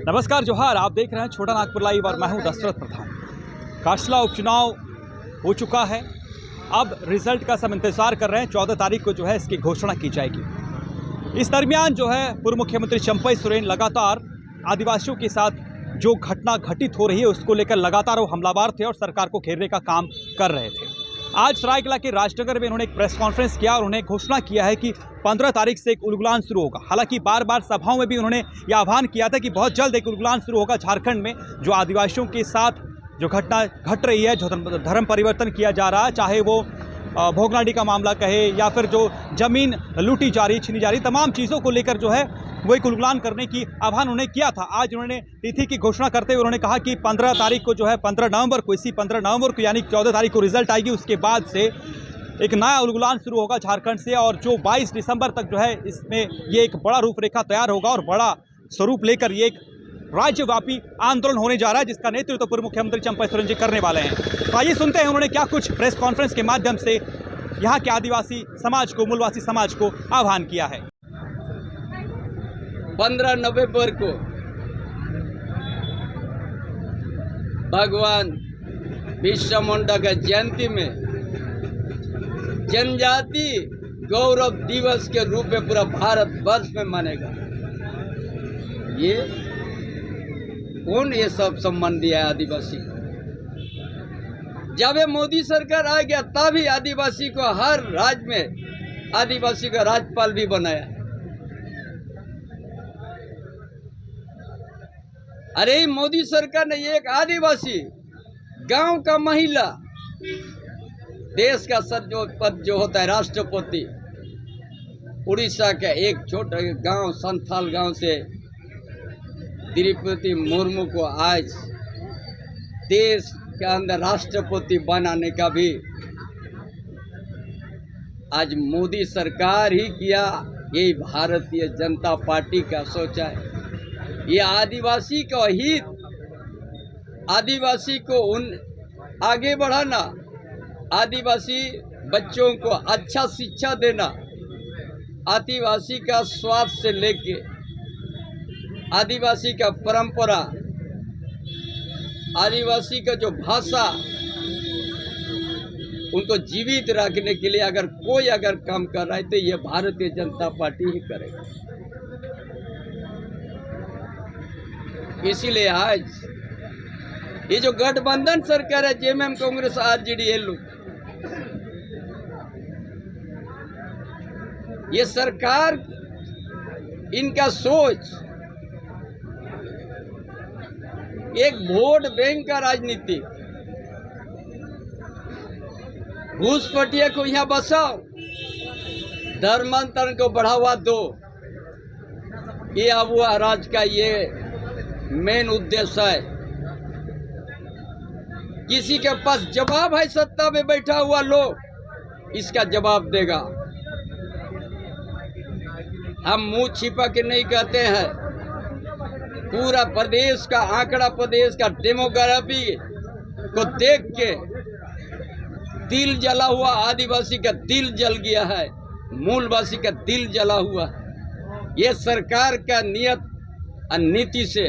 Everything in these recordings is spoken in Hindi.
नमस्कार जोहार, आप देख रहे हैं छोटा नागपुर लाइव और मैं हूं दशरथ प्रधान। काशला उपचुनाव हो चुका है। अब रिजल्ट का सब इंतजार कर रहे हैं। 14 तारीख को जो है इसकी घोषणा की जाएगी। इस दरमियान जो है पूर्व मुख्यमंत्री चंपई सोरेन लगातार आदिवासियों के साथ जो घटना घटित हो रही है उसको लेकर लगातार वो हमलावर थे और सरकार को घेरने का काम कर रहे थे। आज सरायकेला के राजनगर में उन्होंने एक प्रेस कॉन्फ्रेंस किया और उन्होंने घोषणा किया है कि 15 तारीख से एक उलगुलान शुरू होगा। हालांकि बार बार सभाओं में भी उन्होंने यह आह्वान किया था कि बहुत जल्द एक उलगुलान शुरू होगा झारखंड में। जो आदिवासियों के साथ जो घटना घट रही है, जो धर्म परिवर्तन किया जा रहा है, चाहे वो भोगनाडी का मामला कहे या फिर जो ज़मीन लूटी जा रही, छीनी जा रही, तमाम चीज़ों को लेकर जो है वो एक उलगुलान करने की आह्वान उन्होंने किया था। आज उन्होंने तिथि की घोषणा करते हुए उन्होंने कहा कि 15 तारीख को जो है 15 नवंबर को, इसी 15 नवंबर को यानी 14 तारीख को रिजल्ट आएगी। उसके बाद से एक नया उलगुलान शुरू होगा झारखंड से और जो 22 दिसंबर तक जो है इसमें ये एक बड़ा रूपरेखा तैयार होगा और बड़ा स्वरूप लेकर ये एक राज्यव्यापी आंदोलन होने जा रहा है, जिसका नेतृत्व तो पूर्व मुख्यमंत्री चंपई सोरेन जी करने वाले हैं। तो आइए सुनते हैं उन्होंने क्या कुछ प्रेस कॉन्फ्रेंस के माध्यम से यहाँ के आदिवासी समाज को, मूलवासी समाज को आह्वान किया है। 15 नवंबर को भगवान बिरसा मुंडा का जयंती में जनजाति गौरव दिवस के रूप में पूरा भारत वर्ष में मानेगा। ये कौन ये सब संबंधी है आदिवासी? जब ये मोदी सरकार आ गया तभी आदिवासी को हर राज्य में आदिवासी का राज्यपाल भी बनाया। अरे मोदी सरकार ने एक आदिवासी गांव का महिला देश का पद जो होता है राष्ट्रपति, उड़ीसा का एक छोटा गांव संथाल गांव से द्रौपदी मुर्मू को आज देश के अंदर राष्ट्रपति बनाने का भी आज मोदी सरकार ही किया। यही भारतीय जनता पार्टी का सोचा है। ये आदिवासी का हित, आदिवासी को उन आगे बढ़ाना, आदिवासी बच्चों को अच्छा शिक्षा देना, आदिवासी का स्वास्थ्य से लेके आदिवासी का परंपरा, आदिवासी का जो भाषा, उनको जीवित रखने के लिए अगर कोई काम कर रहा है तो ये भारतीय जनता पार्टी ही करेगा। इसीलिए आज ये जो गठबंधन सरकार है, जेएमएम, कांग्रेस, आरजेडी, एलयू, ये सरकार, इनका सोच एक वोट बैंक का राजनीति, घूसपैठिया को यहाँ बसाओ, धर्मांतरण को बढ़ावा दो, ये अब राज का ये मेन उद्देश्य है। किसी के पास जवाब है, सत्ता में बैठा हुआ लोग इसका जवाब देगा। हम मुंह छिपा के नहीं कहते हैं। पूरा प्रदेश का आंकड़ा, प्रदेश का डेमोग्राफी को देख के दिल जला हुआ, आदिवासी का दिल जल गया है, मूलवासी का दिल जला हुआ है ये सरकार का नियत और नीति से।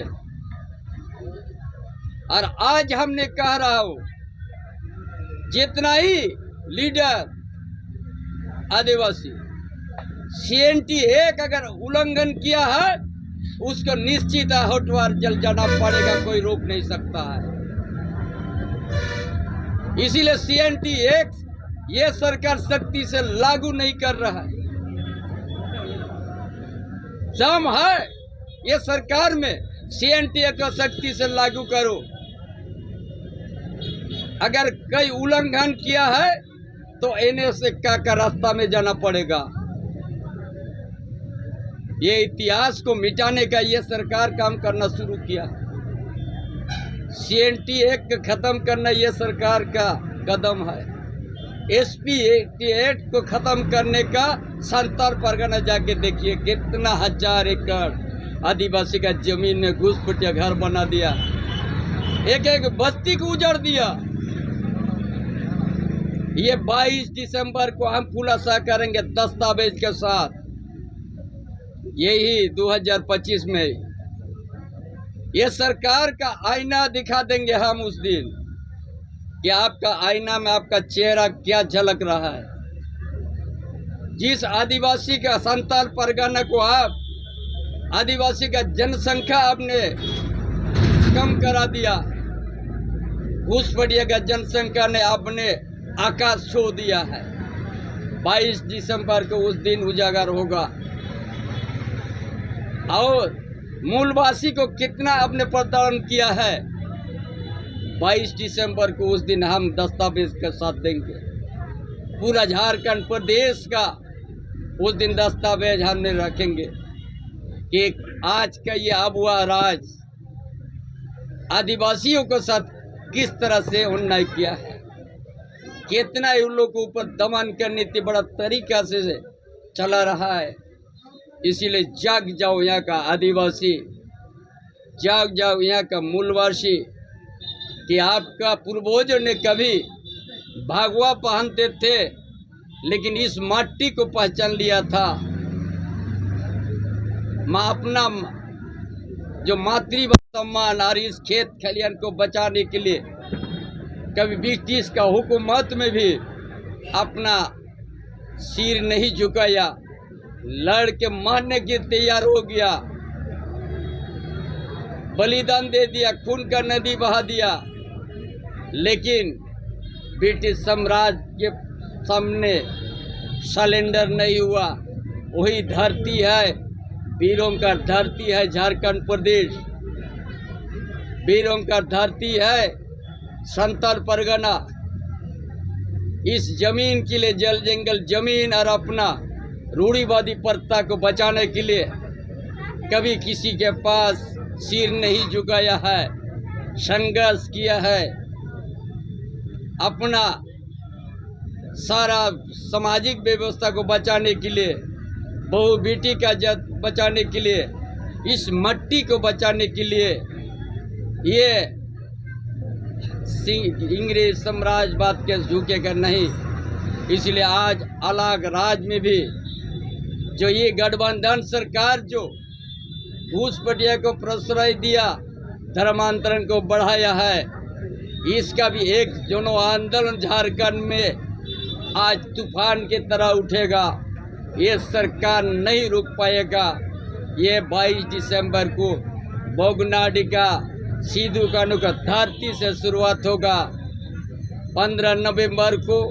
और आज हमने कह रहा हूं, जितना ही लीडर आदिवासी CNT 1 अगर उल्लंघन किया है उसको निश्चित हटवार जल जाना पड़ेगा, कोई रोक नहीं सकता है। इसीलिए CNT 1 ये सरकार सख्ती से लागू नहीं कर रहा है। दम है ये सरकार में, CNT 1 को सख्ती से लागू करो। अगर कोई उल्लंघन किया है तो NSA का रास्ता में जाना पड़ेगा। ये इतिहास को मिटाने का ये सरकार काम करना शुरू किया। CNT 1 को खत्म करना ये सरकार का कदम है। SP 88 को खत्म करने का संताल परगना जाके देखिए, कितना 1000 एकड़ आदिवासी का जमीन में घुसपैठिया घर बना दिया, एक बस्ती को उजाड़ दिया। ये 22 दिसंबर को हम खुलासा करेंगे दस्तावेज के साथ। यही 2025 में ये सरकार का आईना दिखा देंगे हम उस दिन कि आपका आईना में आपका चेहरा क्या झलक रहा है। जिस आदिवासी का संताल परगना को आप आदिवासी का जनसंख्या आपने कम करा दिया, घुसपैठिया का जनसंख्या ने आपने आकाश छू दिया है। 22 दिसंबर को उस दिन उजागर होगा। और मूलवासी को कितना आपने प्रताड़न किया है, 22 दिसंबर को उस दिन हम दस्तावेज के साथ देंगे। पूरा झारखंड प्रदेश का उस दिन दस्तावेज हमने रखेंगे कि आज का ये अबुआ राज आदिवासियों के साथ किस तरह से अन्याय किया है, कितना उन लोगों के ऊपर दमन का नीति बड़ा तरीका से चला रहा है। इसीलिए जाग जाओ यहाँ का आदिवासी, जाग जाओ यहाँ का मूलवासी कि आपका पूर्वजों ने कभी भगवा पहनते थे लेकिन इस माटी को पहचान लिया था। अपना जो मातृभाषा सम्मान और इस खेत खलियान को बचाने के लिए कभी ब्रिटिश का हुकूमत में भी अपना सिर नहीं झुकाया, लड़ के मारने के तैयार हो गया, बलिदान दे दिया, खून का नदी बहा दिया। लेकिन ब्रिटिश साम्राज्य के सामने सरेंडर नहीं हुआ। वही धरती है, वीरों का धरती है झारखंड प्रदेश, वीरों का धरती है संताल परगना। इस जमीन के लिए जल जंगल जमीन और अपना रूढ़िवादी प्रथा को बचाने के लिए कभी किसी के पास सिर नहीं झुकाया है, संघर्ष किया है। अपना सारा सामाजिक व्यवस्था को बचाने के लिए, बहु बेटी का जद बचाने के लिए, इस मट्टी को बचाने के लिए ये इंग्रेज साम्राज्यवाद के झुकेगा नहीं। इसलिए आज अलग राज्य में भी जो ये गठबंधन सरकार जो घुसपैठिया को प्रश्रय दिया, धर्मांतरण को बढ़ाया है, इसका भी एक जनो आंदोलन झारखंड में आज तूफान की तरह उठेगा। ये सरकार नहीं रुक पाएगा। ये 22 दिसंबर को बोगनाडी का सिद्धू कानू का धरती से शुरुआत होगा। 15 नवंबर को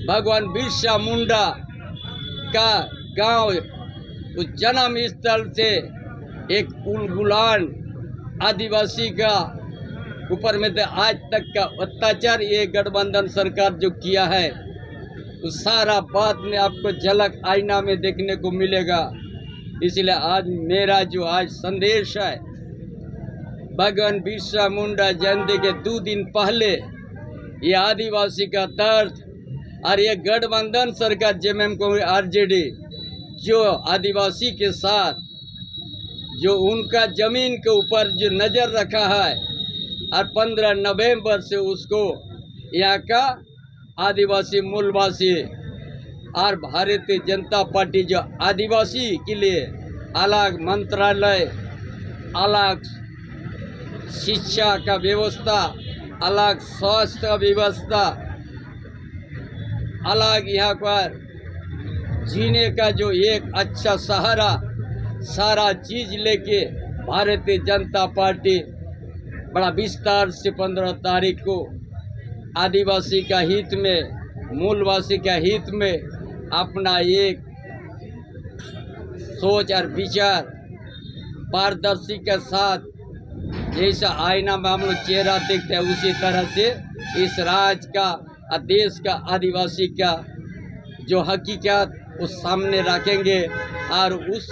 भगवान बिरसा मुंडा का गांव उस जन्म स्थल से एक उलगुलान आदिवासी का ऊपर में आज तक का अत्याचार ये गठबंधन सरकार जो किया है, तो सारा बात में आपको झलक आईना में देखने को मिलेगा। इसलिए आज मेरा जो आज संदेश है, भगवान बिरसा मुंडा जयंती के 2 दिन पहले ये आदिवासी का दर्द और ये गठबंधन सरकार जेएमएम को आरजेडी जो आदिवासी के साथ जो उनका जमीन के ऊपर जो नज़र रखा है और 15 नवंबर से उसको यहाँ का आदिवासी मूलवासी और भारतीय जनता पार्टी जो आदिवासी के लिए अलग मंत्रालय, अलग शिक्षा का व्यवस्था, अलग स्वास्थ्य व्यवस्था, अलग यहाँ पर जीने का जो एक अच्छा सहारा, सारा चीज़ लेके भारतीय जनता पार्टी बड़ा विस्तार से 15 तारीख को आदिवासी का हित में, मूलवासी का हित में अपना एक सोच और विचार पारदर्शी के साथ जैसा आईना में हम लोग चेहरा देखते हैं उसी तरह से इस राज्य का और देश का आदिवासी का जो हकीकत उस सामने रखेंगे और उस